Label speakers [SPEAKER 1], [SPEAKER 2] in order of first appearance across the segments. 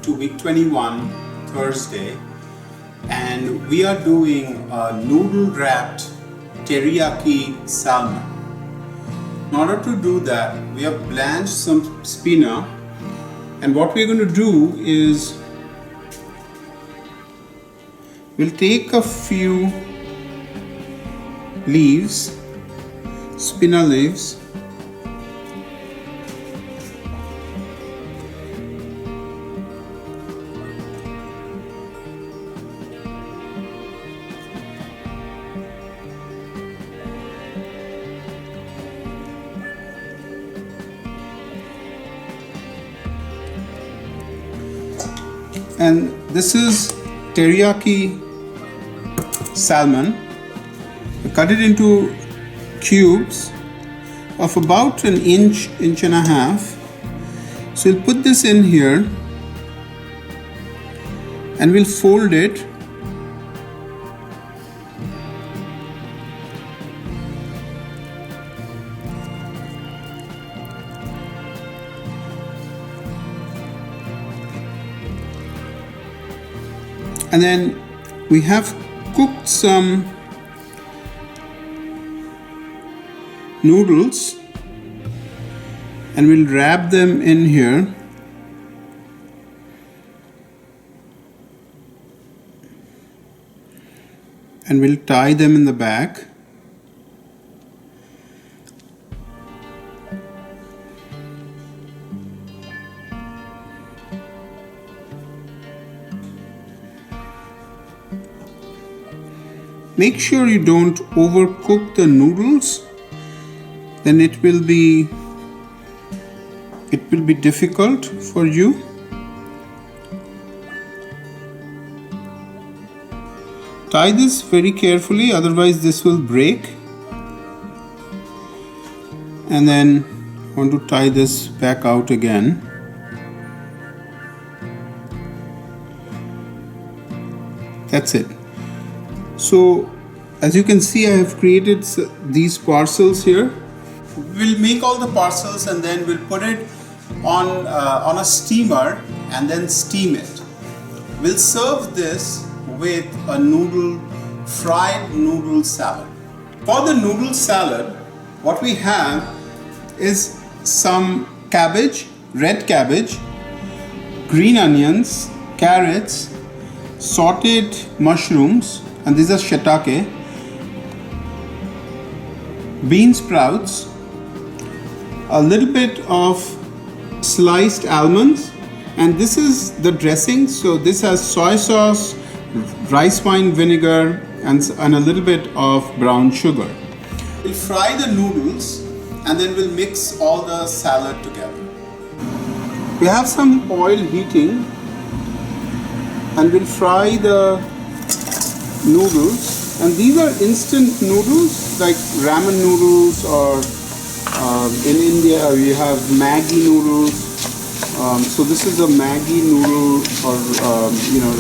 [SPEAKER 1] to week 21, Thursday, and we are doing a noodle wrapped teriyaki salmon. In order to do that, we have blanched some spinach, and what we're going to do is we'll take a few leaves, spinach leaves, and this is teriyaki salmon. Cut it into cubes of about an inch and a half. So we'll put this in here and we'll fold it. And then we have cooked some noodles and we'll wrap them in here. And we'll tie them in the back. Make sure you don't overcook the noodles, then it will be difficult for you. Tie this very carefully, otherwise this will break. And then I want to tie this back out again. That's it. So as you can see, I have created these parcels here. We'll make all the parcels and then we'll put it on a steamer and then steam it. We'll serve this with a fried noodle salad. For the noodle salad, what we have is some cabbage, red cabbage, green onions, carrots, sauteed mushrooms, and these are shiitake, bean sprouts, a little bit of sliced almonds, and this is the dressing. So this has soy sauce, rice wine vinegar, and a little bit of brown sugar. We'll fry the noodles and then we'll mix all the salad together. We have some oil heating and we'll fry the noodles, and these are instant noodles like ramen noodles, or in India we have Maggi noodles. So this is a Maggi noodle or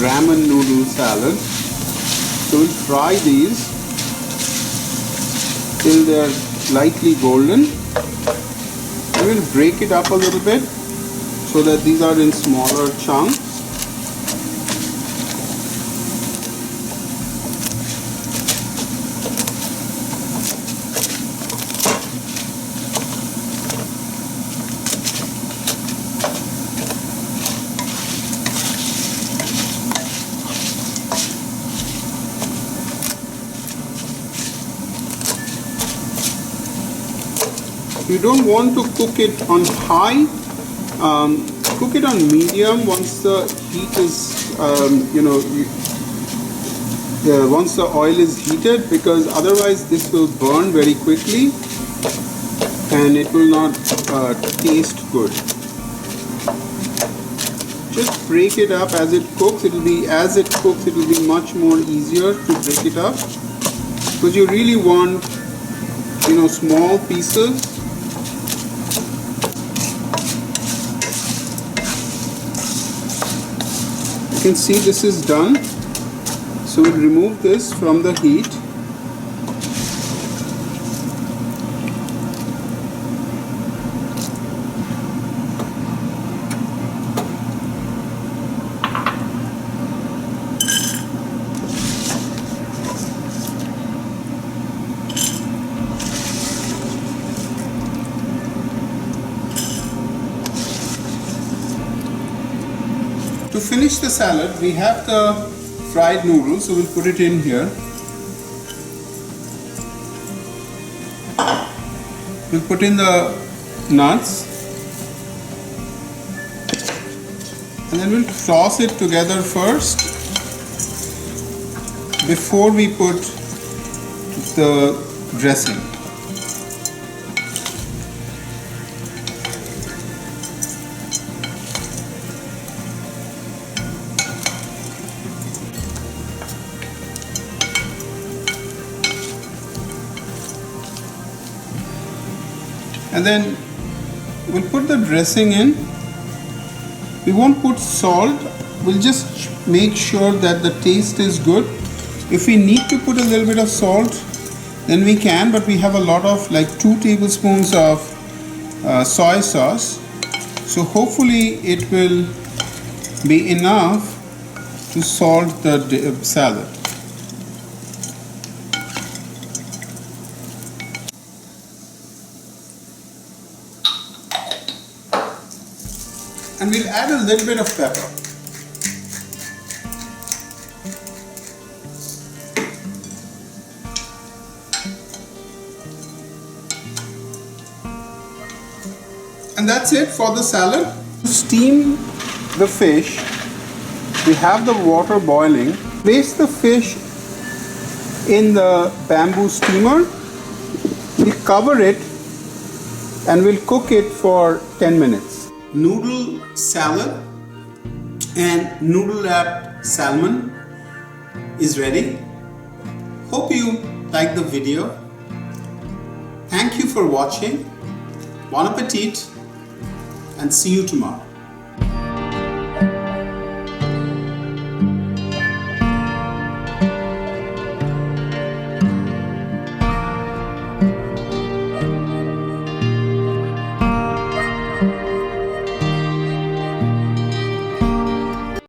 [SPEAKER 1] ramen noodle salad. So we'll fry these till they're lightly golden, and we'll break it up a little bit so that these are in smaller chunks. You don't want to cook it on high, cook it on medium once the heat is, once the oil is heated, because otherwise this will burn very quickly and it will not taste good. Just break it up as it cooks. It will be much more easier to break it up, because you really want small pieces. You can see this is done. So we'll remove this from the heat. finish the salad, we have the fried noodles, so we'll put it in here. We'll put in the nuts and then we'll toss it together first before we put the dressing. And then we'll put the dressing in. We won't put salt, we'll just make sure that the taste is good. If we need to put a little bit of salt, then we can, but we have a lot of, like 2 tablespoons of soy sauce. So hopefully it will be enough to salt the salad. And we'll add a little bit of pepper. And that's it for the salad. To steam the fish, we have the water boiling. Place the fish in the bamboo steamer. We cover it and we'll cook it for 10 minutes. Noodle salad and noodle wrapped salmon is ready. Hope you liked the video. Thank you for watching. Bon appetit and see you tomorrow.